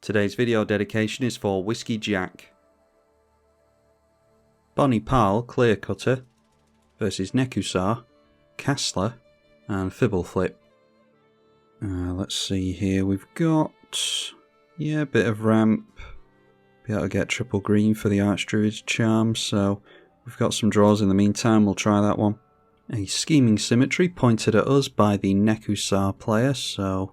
Today's video dedication is for Whiskey Jack. Bonny Pall, Clear Cutter versus Nekusar, Kasla and Fblthp. Let's see here, we've got a bit of ramp, be able to get triple green for the Archdruid's Charm, so we've got some draws in the meantime, we'll try that one. A Scheming Symmetry pointed at us by the Nekusar player, so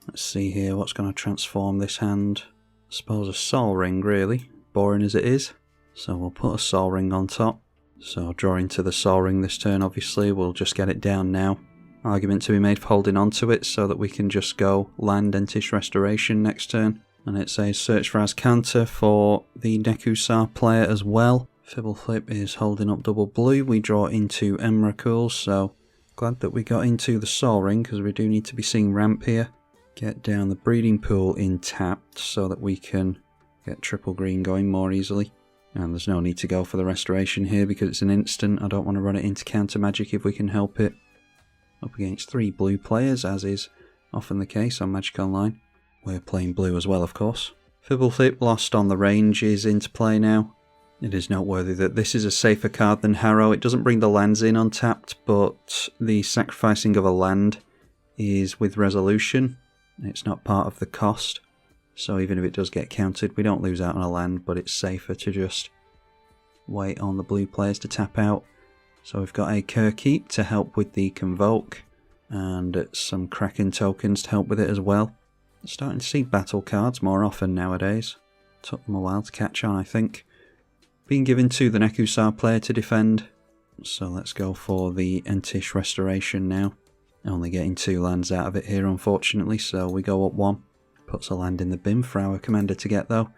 let's see here what's going to transform this hand. I suppose a Sol Ring really, boring as it is. So we'll put a Sol Ring on top. So draw into the Sol Ring this turn obviously, we'll just get it down now. Argument to be made for holding on to it so that we can just go land Entish Restoration next turn. And it's a Search for As counter for the Nekusar player as well. Fblthp is holding up double blue, we draw into Emrakul, so glad that we got into the Sol Ring because we do need to be seeing ramp here. Get down the Breeding Pool in tapped so that we can get triple green going more easily. And there's no need to go for the restoration here because it's an instant. I don't want to run it into counter magic if we can help it. Up against 3 blue players, as is often the case on Magic Online. We're playing blue as well, of course. Fblthp lost on the range is into play now. It is noteworthy that this is a safer card than Harrow. It doesn't bring the lands in untapped, but the sacrificing of a land is with resolution. It's not part of the cost, so even if it does get countered, we don't lose out on a land, but it's safer to just wait on the blue players to tap out. So we've got a Keep to help with the Convoke, and some Kraken tokens to help with it as well. Starting to see battle cards more often nowadays. Took them a while to catch on, I think. Being given to the Nekusar player to defend, so let's go for the Entish Restoration now. Only getting 2 lands out of it here unfortunately, so we go up 1. Puts a land in the bin for our commander to get though.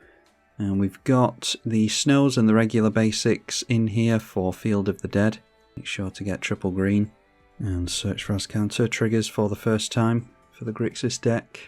And we've got the Snows and the regular basics in here for Field of the Dead. Make sure to get triple green. And Search for As counter triggers for the first time for the Grixis deck.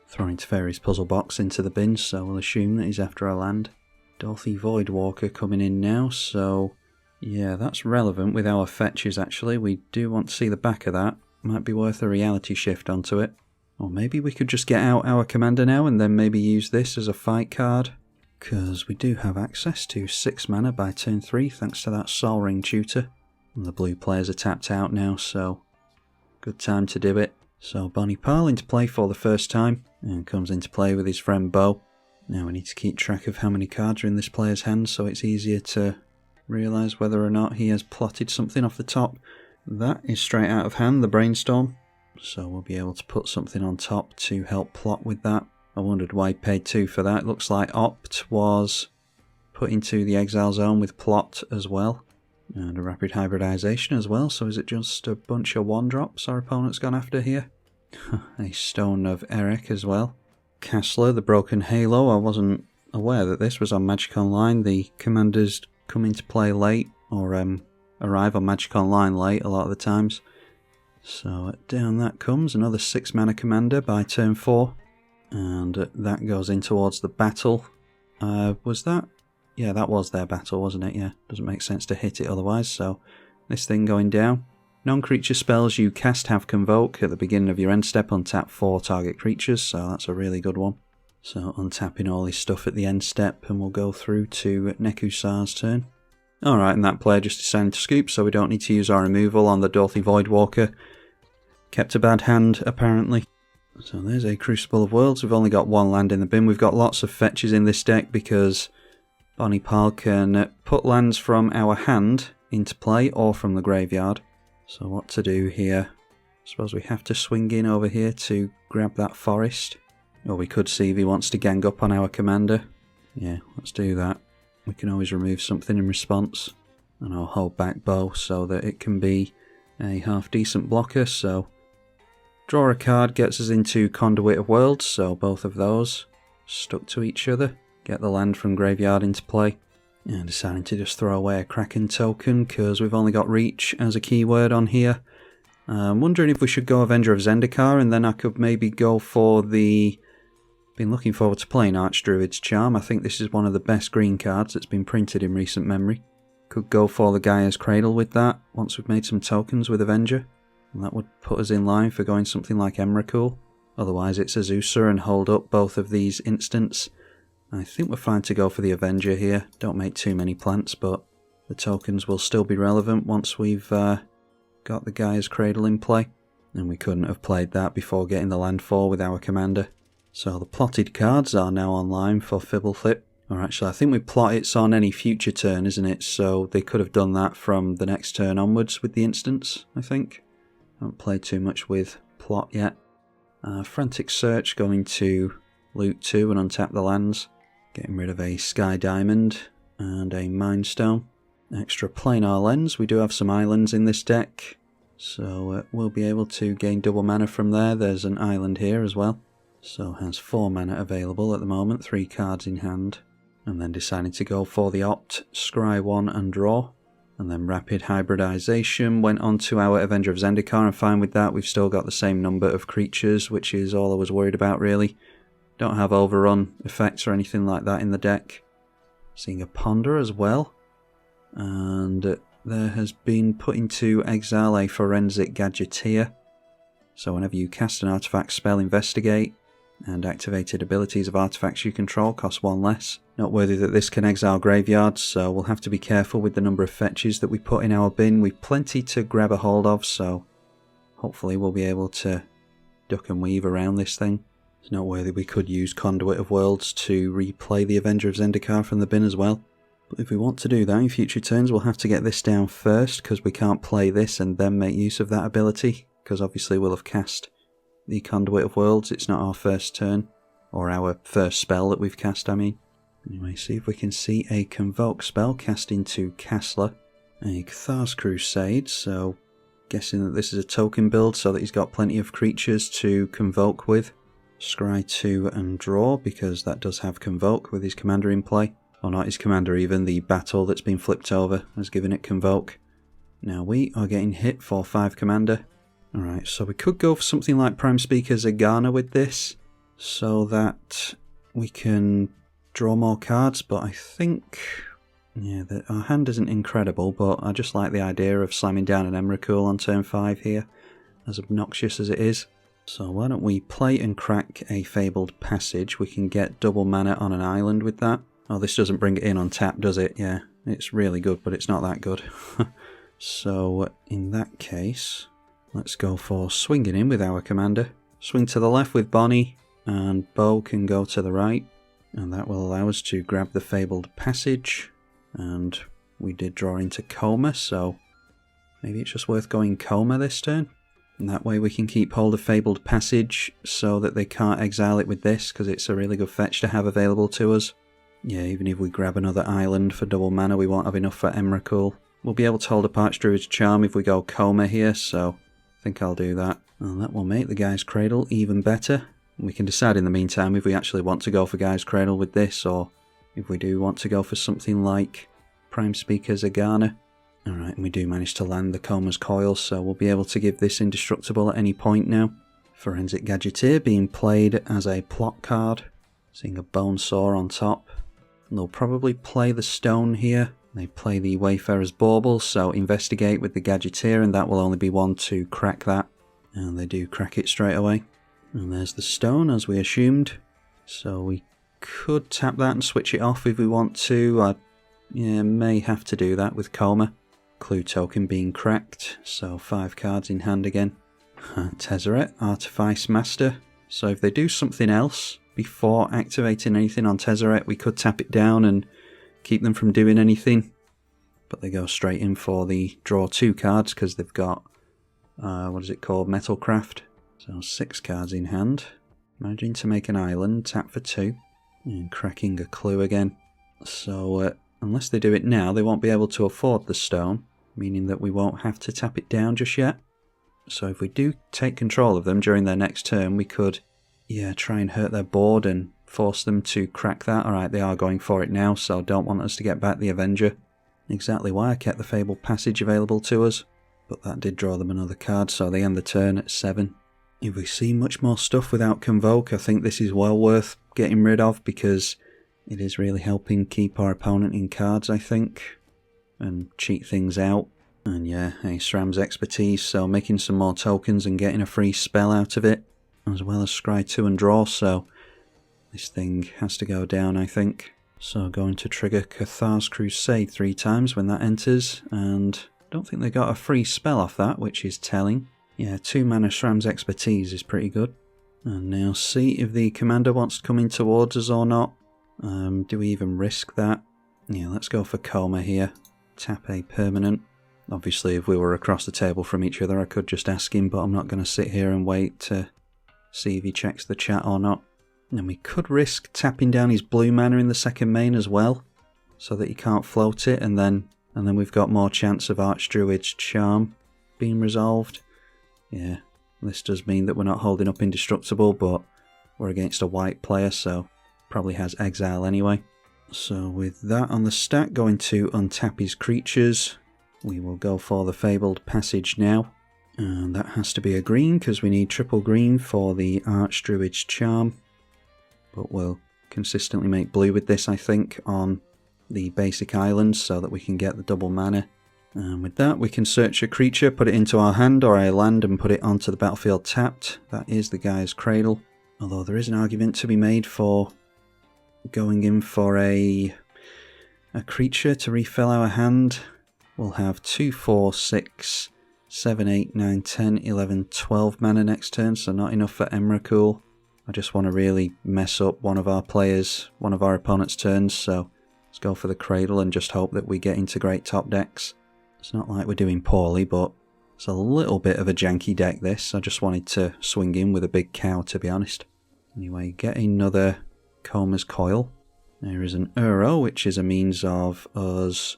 Throwing Teferi's Puzzle Box into the bin, so we'll assume that he's after a land. Dorothy Voidwalker coming in now, so yeah, that's relevant with our fetches actually. We do want to see the back of that. Might be worth a reality shift onto it. Or maybe we could just get out our commander now and then maybe use this as a fight card. Because we do have access to 6 mana by turn 3 thanks to that Sol Ring tutor. And the blue players are tapped out now, so good time to do it. So Bonny Pall into play for the first time and comes into play with his friend Bo. Now we need to keep track of how many cards are in this player's hand so it's easier to realise whether or not he has plotted something off the top. That is straight out of hand, the Brainstorm, so we'll be able to put something on top to help plot with that. I wondered why he paid 2 for that. It looks like Opt was put into the Exile Zone with Plot as well, and a Rapid Hybridization as well, so is it just a bunch of 1-drops our opponent's gone after here? A Stone of Eric as well. Kasla, the Broken Halo, I wasn't aware that this was on Magic Online. The commanders come into play late, or arrive on Magic Online late a lot of the times. So down that comes another 6 mana commander by turn 4, and that goes in towards the battle. Was that? Yeah, that was their battle, wasn't it? Yeah, doesn't make sense to hit it otherwise, so this thing going down. Non-creature spells you cast have Convoke at the beginning of your end step, untap 4 target creatures, so that's a really good one. So untapping all his stuff at the end step, and we'll go through to Nekusar's turn. Alright, and that player just decided to scoop, so we don't need to use our removal on the Dorothy Voidwalker. Kept a bad hand, apparently. So there's a Crucible of Worlds. We've only got 1 land in the bin. We've got lots of fetches in this deck because Bonny Pall can put lands from our hand into play or from the graveyard. So what to do here? I suppose we have to swing in over here to grab that forest. Or we could see if he wants to gang up on our commander. Yeah, let's do that. We can always remove something in response, and I'll hold back Bo so that it can be a half decent blocker. So draw a card gets us into Conduit of Worlds, so both of those stuck to each other. Get the land from graveyard into play, and deciding to just throw away a Kraken token because we've only got Reach as a keyword on here. I'm wondering if we should go Avenger of Zendikar, and then I could maybe go for the... Been looking forward to playing Archdruid's Charm. I think this is one of the best green cards that's been printed in recent memory. Could go for the Gaia's Cradle with that, once we've made some tokens with Avenger. And that would put us in line for going something like Emrakul. Otherwise it's Azusa and hold up both of these instants. I think we're fine to go for the Avenger here. Don't make too many plants, but the tokens will still be relevant once we've got the Gaia's Cradle in play. And we couldn't have played that before getting the landfall with our commander. So the plotted cards are now online for Fblthp. Or actually, I think we plot it's on any future turn, isn't it? So they could have done that from the next turn onwards with the instants, I think. I haven't played too much with plot yet. Frantic Search, going to loot 2 and untap the lands. Getting rid of a Sky Diamond and a Mind Stone. Extra Planar Lens. We do have some islands in this deck, so we'll be able to gain double mana from there. There's an island here as well. So has 4 mana available at the moment, 3 cards in hand. And then deciding to go for the opt, scry 1 and draw. And then Rapid Hybridization, went on to our Avenger of Zendikar, and fine with that. We've still got the same number of creatures, which is all I was worried about really. Don't have overrun effects or anything like that in the deck. Seeing a Ponder as well. And there has been put into exile a Forensic Gadgeteer. So whenever you cast an artifact spell, investigate, and activated abilities of artifacts you control cost 1 less. Noteworthy that this can exile graveyards, so we'll have to be careful with the number of fetches that we put in our bin. We've plenty to grab a hold of, so hopefully we'll be able to duck and weave around this thing. It's noteworthy we could use Conduit of Worlds to replay the Avenger of Zendikar from the bin as well. But if we want to do that in future turns, we'll have to get this down first, because we can't play this and then make use of that ability, because obviously we'll have cast the Conduit of Worlds. It's not our first turn, or our first spell that we've cast, I mean. Anyway, see if we can see a Convoke spell cast into Kasla. A Cathar's Crusade, so guessing that this is a token build so that he's got plenty of creatures to Convoke with. Scry 2 and draw, because that does have Convoke with his commander in play. Or not his commander even, the battle that's been flipped over has given it Convoke. Now we are getting hit for 5 commander. Alright, so we could go for something like Prime Speaker Zagana with this, so that we can draw more cards, but I think, yeah, our hand isn't incredible, but I just like the idea of slamming down an Emrakul on turn 5 here, as obnoxious as it is. So why don't we play and crack a Fabled Passage. We can get double mana on an island with that. Oh, this doesn't bring it in on tap, does it? Yeah, it's really good, but it's not that good. So in that case, let's go for swinging in with our commander. Swing to the left with Bonny, and Bo can go to the right. And that will allow us to grab the Fabled Passage. And we did draw into Coma, so maybe it's just worth going Coma this turn. And that way we can keep hold of Fabled Passage so that they can't exile it with this, because it's a really good fetch to have available to us. Yeah, even if we grab another island for double mana, we won't have enough for Emrakul. We'll be able to hold a Parched Druid's Charm if we go Coma here, so I think I'll do that. And that will make the Gaia's Cradle even better. We can decide in the meantime if we actually want to go for Gaia's Cradle with this, or if we do want to go for something like Prime Speaker Zagana. Alright, and we do manage to land the Coma's Coil, so we'll be able to give this indestructible at any point now. Forensic Gadgeteer being played as a plot card. Seeing a Bone Saw on top. And they'll probably play the Stone here. They play the Wayfarer's Bauble, so investigate with the Gadgeteer, and that will only be one to crack that. And they do crack it straight away. And there's the Stone, as we assumed. So we could tap that and switch it off if we want to. I may have to do that with Coma. Clue token being cracked, so 5 cards in hand again. Tezzeret, Artifice Master. So if they do something else before activating anything on Tezzeret, we could tap it down and keep them from doing anything. But they go straight in for the draw 2 cards because they've got, what is it called, Metalcraft. So 6 cards in hand. Managing to make an island, tap for 2. And cracking a Clue again. So unless they do it now, they won't be able to afford the Stone, meaning that we won't have to tap it down just yet. So if we do take control of them during their next turn, we could, try and hurt their board and force them to crack that. Alright, they are going for it now, so don't want us to get back the Avenger. Exactly why I kept the Fabled Passage available to us, but that did draw them another card, so they end the turn at 7. If we see much more stuff without Convoke, I think this is well worth getting rid of, because it is really helping keep our opponent in cards, I think, and cheat things out. And yeah, a SRAM's Expertise, so making some more tokens and getting a free spell out of it. as well as scry 2 and draw, so this thing has to go down, I think. So going to trigger Cathar's Crusade 3 times when that enters, and I don't think they got a free spell off that, which is telling. Yeah, 2 mana Shram's Expertise is pretty good. And now see if the commander wants to come in towards us or not. Do we even risk that? Yeah, let's go for Coma here. Tap a permanent. Obviously, if we were across the table from each other, I could just ask him, but I'm not going to sit here and wait to see if he checks the chat or not. And we could risk tapping down his blue mana in the second main as well, so that he can't float it, and then we've got more chance of Archdruid's Charm being resolved. Yeah, this does mean that we're not holding up Indestructible, but we're against a white player, so probably has Exile anyway. So with that on the stack, going to untap his creatures, we will go for the Fabled Passage now. And that has to be a green, because we need triple green for the Archdruid's Charm. But we'll consistently make blue with this, I think, on the basic islands so that we can get the double mana. And with that, we can search a creature, put it into our hand or a land and put it onto the battlefield tapped. That is the Gaia's Cradle. Although there is an argument to be made for going in for a creature to refill our hand. We'll have 2, 4, 6, 7, 8, 9, 10, 11, 12 mana next turn, so not enough for Emrakul. I just want to really mess up one of our opponent's turns, so let's go for the Cradle and just hope that we get into great top decks. It's not like we're doing poorly, but it's a little bit of a janky deck this. I just wanted to swing in with a big cow, to be honest. Anyway, get another Coma's Coil. There is an Uro, which is a means of us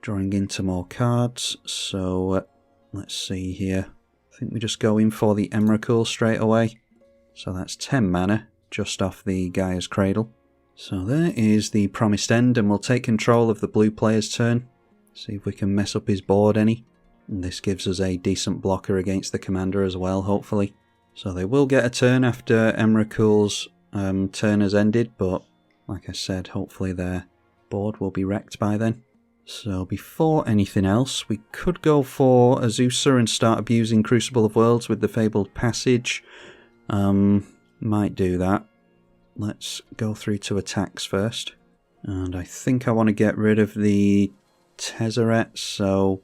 drawing into more cards, so let's see here. I think we just go in for the Emrakul straight away. So that's 10 mana, just off the Gaia's Cradle. So there is the Promised End, and we'll take control of the blue player's turn. See if we can mess up his board any. And this gives us a decent blocker against the commander as well, hopefully. So they will get a turn after Emrakul's turn has ended, but like I said, hopefully their board will be wrecked by then. So before anything else, we could go for Azusa and start abusing Crucible of Worlds with the Fabled Passage. Might do that. Let's go through to attacks first. And I think I want to get rid of the Tezzeret, so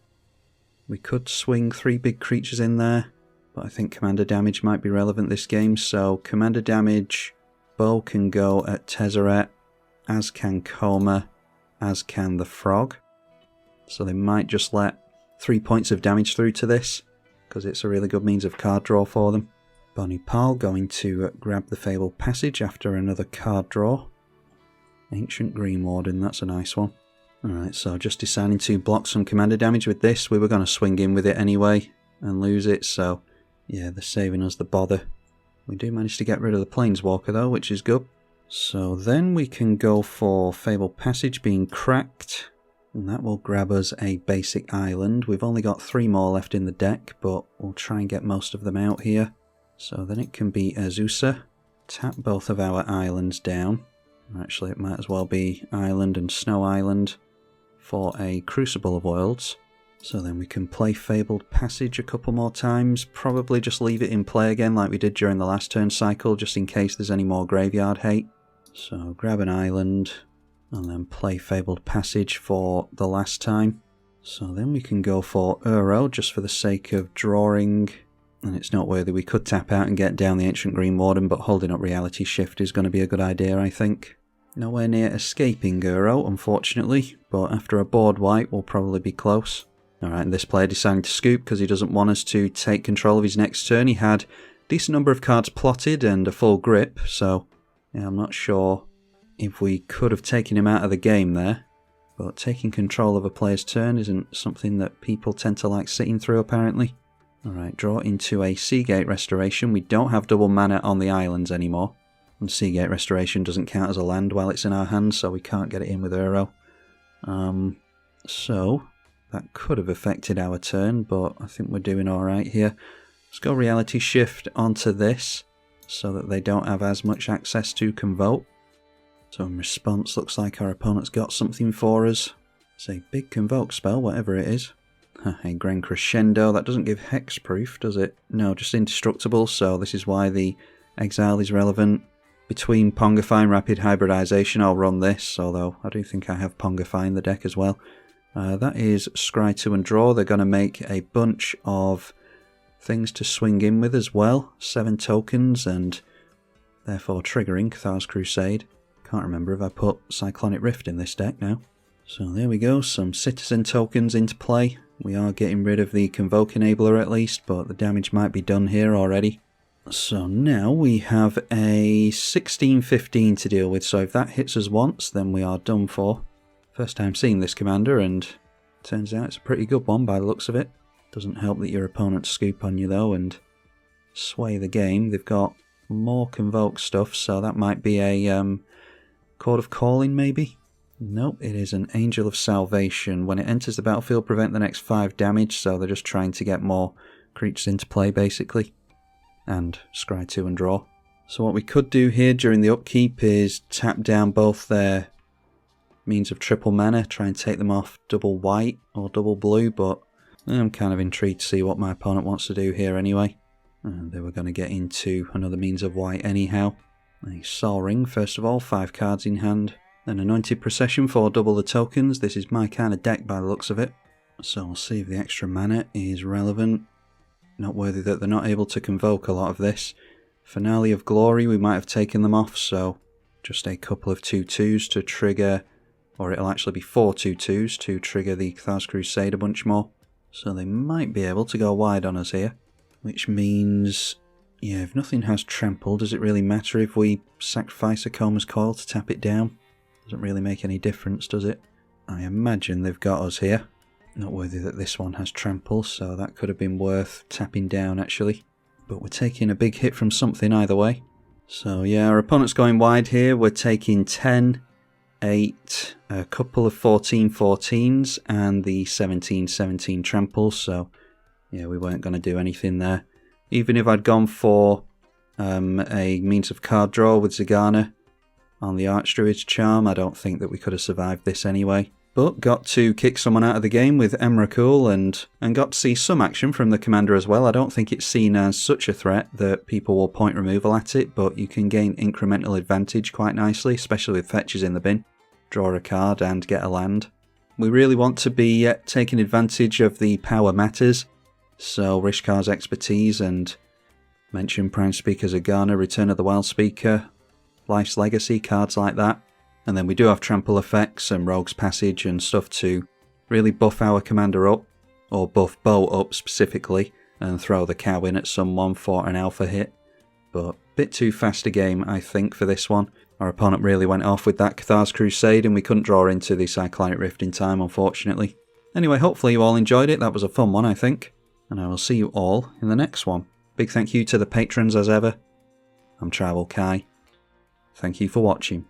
we could swing 3 big creatures in there. But I think commander damage might be relevant this game, so commander damage, Bow can go at Tezzeret, as can Coma, as can the Frog. So they might just let 3 points of damage through to this, because it's a really good means of card draw for them. Bonny Pall going to grab the Fabled Passage after another card draw. Ancient Green Warden, that's a nice one. Alright, so just deciding to block some commander damage with this. We were going to swing in with it anyway and lose it, so yeah, they're saving us the bother. We do manage to get rid of the Planeswalker though, which is good. So then we can go for Fabled Passage being cracked, and that will grab us a basic island. We've only got 3 more left in the deck, but we'll try and get most of them out here. So then it can be Azusa, tap both of our islands down. Actually, it might as well be Island and Snow Island for a Crucible of Worlds. So then we can play Fabled Passage a couple more times. Probably just leave it in play again like we did during the last turn cycle, just in case there's any more graveyard hate. So grab an island and then play Fabled Passage for the last time. So then we can go for Uro just for the sake of drawing. And it's noteworthy, we could tap out and get down the Ancient Green Warden, but holding up Reality Shift is going to be a good idea, I think. Nowhere near escaping Uro, unfortunately, but after a board wipe we'll probably be close. Alright, and this player deciding to scoop because he doesn't want us to take control of his next turn. He had a decent number of cards plotted and a full grip, so yeah, I'm not sure if we could have taken him out of the game there. But taking control of a player's turn isn't something that people tend to like sitting through, apparently. Alright, draw into a Seagate Restoration. We don't have double mana on the islands anymore. And Seagate Restoration doesn't count as a land while it's in our hands, so we can't get it in with Uro. So that could have affected our turn, but I think we're doing alright here. Let's go Reality Shift onto this, so that they don't have as much access to Convoke. So in response, looks like our opponent's got something for us. It's a big Convoke spell, whatever it is. A Grand Crescendo. That doesn't give hexproof, does it? No, just indestructible, so this is why the exile is relevant. Between Pongify and Rapid Hybridization, I'll run this, although I do think I have Pongify in the deck as well. That is Scry 2 and draw. They're going to make a bunch of things to swing in with as well. 7 tokens and therefore triggering Cathar's Crusade. Can't remember if I put Cyclonic Rift in this deck now. So there we go, some citizen tokens into play. We are getting rid of the Convoke Enabler at least, but the damage might be done here already. So now we have a 16-15 to deal with, so if that hits us once, then we are done for. First time seeing this commander, and turns out it's a pretty good one by the looks of it. Doesn't help that your opponents scoop on you though and sway the game. They've got more Convoke stuff, so that might be a Chord of Calling maybe? Nope, it is an Angel of Salvation. When it enters the battlefield, prevent the next 5 damage, so they're just trying to get more creatures into play basically. And Scry 2 and draw. So what we could do here during the upkeep is tap down both their means of triple mana, try and take them off double white or double blue, but I'm kind of intrigued to see what my opponent wants to do here anyway. And they were going to get into another means of white anyhow. A Sol Ring first of all, 5 cards in hand. Then Anointed Procession for double the tokens. This is my kind of deck by the looks of it. So we'll see if the extra mana is relevant. Noteworthy that they're not able to convoke a lot of this. Finale of Glory, we might have taken them off, so just a couple of 2/2s to trigger, or it'll actually be 4 2/2s to trigger the Cathar's Crusade a bunch more. So they might be able to go wide on us here, which means, yeah, if nothing has trample, does it really matter if we sacrifice a Coma's Coil to tap it down? Doesn't really make any difference, does it? I imagine they've got us here. Noteworthy that this one has trample, so that could have been worth tapping down actually. But we're taking a big hit from something either way. So yeah, our opponent's going wide here. We're taking 10, 8, a couple of 14-14s and the 17-17 tramples, so yeah, we weren't going to do anything there. Even if I'd gone for a means of card draw with Zagana on the Archdruid's Charm, I don't think that we could have survived this anyway. But got to kick someone out of the game with Emrakul and got to see some action from the commander as well. I don't think it's seen as such a threat that people will point removal at it, but you can gain incremental advantage quite nicely, especially with fetches in the bin. Draw a card and get a land. We really want to be taking advantage of the power matters, so Rishkar's Expertise and mention Prime Speaker Zagana, Return of the Wild Speaker, Life's Legacy, cards like that. And then we do have trample effects and Rogue's Passage and stuff to really buff our commander up, or buff Bo up specifically, and throw the cow in at someone for an alpha hit. But a bit too fast a game, I think, for this one. Our opponent really went off with that Cathar's Crusade, and we couldn't draw into the Cyclonic Rift in time, unfortunately. Anyway, hopefully you all enjoyed it. That was a fun one, I think. And I will see you all in the next one. Big thank you to the patrons as ever. I'm Tribalkai. Thank you for watching.